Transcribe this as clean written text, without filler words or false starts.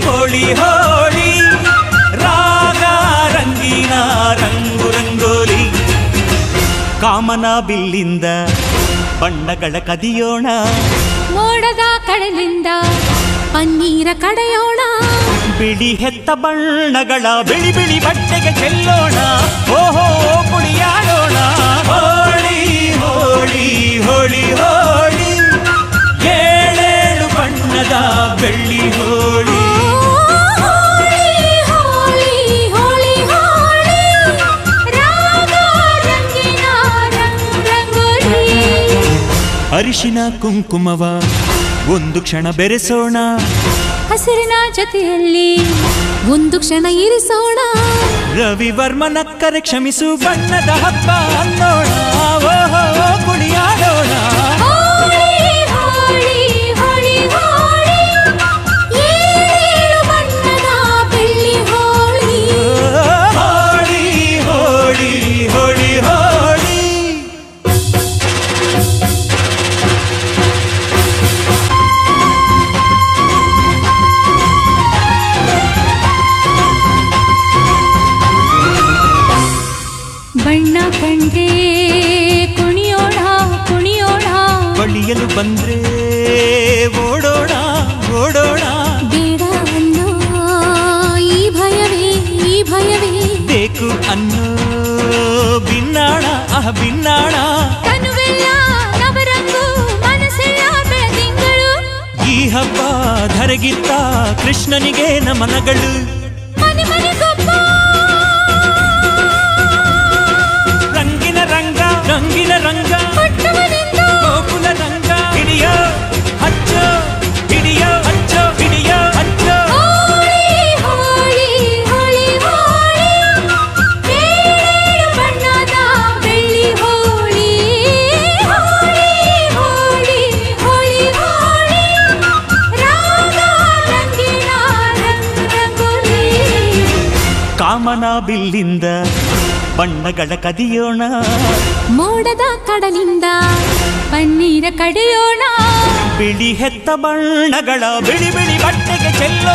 ಹೋಳಿ ಹೋಳಿ ರಾಗ ರಂಗಿನ ರಂಗು ರಂಗೋಲಿ ಕಾಮನ ಬಿಲ್ಲಿಂದ ಬಣ್ಣಗಳ ಕದಿಯೋಣ ಮೋಡದ ಕಡಲಿಂದ ಪನ್ನೀರ ಕಡೆಯೋಣ ಬಿಳಿ ಹೆತ್ತ ಬಣ್ಣಗಳ ಬಿಳಿ ಬಿಳಿ ಬಟ್ಟೆಗೆ ಚೆಲ್ಲೋಣ ಓಹೋ ಕುಣಿಯಾಡೋಣ ಹೋಳಿ ಹೋಳಿ ಹೋಳಿ ಹೋಳಿ ಏಳೇಳು ಬಣ್ಣದ ಬೆಳ್ಳಿ ಹೋಳಿ ಅರಿಶಿನ ಕುಂಕುಮವ ಒಂದು ಕ್ಷಣ ಬೆರೆಸೋಣ ಹಸಿರಿನ ಜೊತೆಯಲ್ಲಿ ಒಂದು ಕ್ಷಣ ಇರಿಸೋಣ ರವಿವರ್ಮನಕ್ಕರೆ ಕ್ಷಮಿಸು ಬಣ್ಣದ ಹಬ್ಬ ಅನ್ನೋಣ ಓಹೋ ಕುಣಿಯಾಡೋಣ ಬಣ್ಣ ಕಂಡ್ರೆ ಕುಣಿಯೋಣ ಕುಣಿಯೋಣ ಬಳಿಯಲು ಬಂದ್ರೆ ಓಡೋಣ ಓಡೋಣ ಬೇಡ ಅನ್ನೋ ಈ ಭಯವೇ ಬೇಕು ಅನ್ನೋ ಬಿನ್ನಾಣ ಬಿನ್ನಾಣ ತನುವೆಲ್ಲ ನವರಂಗು ಮನಸ್ಸೆಲ್ಲ ಬೆಳದಿಂಗಳು ಈ ಹಬ್ಬ ಧರೆಗಿತ್ತ ಕೃಷ್ಣನಿಗೆ ನಮನಗಳು ಮನೆ ಮನೆಗೊಬ್ಬ ರಂಗಿನ ರಂಗ ಗೋಕುಲ ರಂಗ ಹಿಡಿಯೋ ಹಚ್ಚೋ ಹಿಡಿಯೋ ಹಚ್ಚೋ ಹಿಡಿಯೋ ಹಚ್ಚೋ ಹೋಳಿ ಹೋಳಿ ಹೋಳಿ ಏಳು ಬಣ್ಣದ ಬೆಳ್ಳಿ ಹೋಳಿ ಹೋಳಿ ಹೋಳಿ ಹೋಳಿ ಹೋಳಿ ರಾಗ ರಂಗಿನ ರಂಗೋಲಿ ಕಾಮನ ಬಿಲ್ಲಿಂದ ಬಣ್ಣಗಳ ಕದಿಯೋಣ ಮೋಡದ ಕಡಲಿಂದ ಪನ್ನೀರ ಕಡೆಯೋಣ ಬಿಳಿ ಹೆತ್ತ ಬಣ್ಣಗಳ ಬಿಳಿ ಬಿಳಿ ಬಟ್ಟೆಗೆ ಚೆಲ್ಲೋ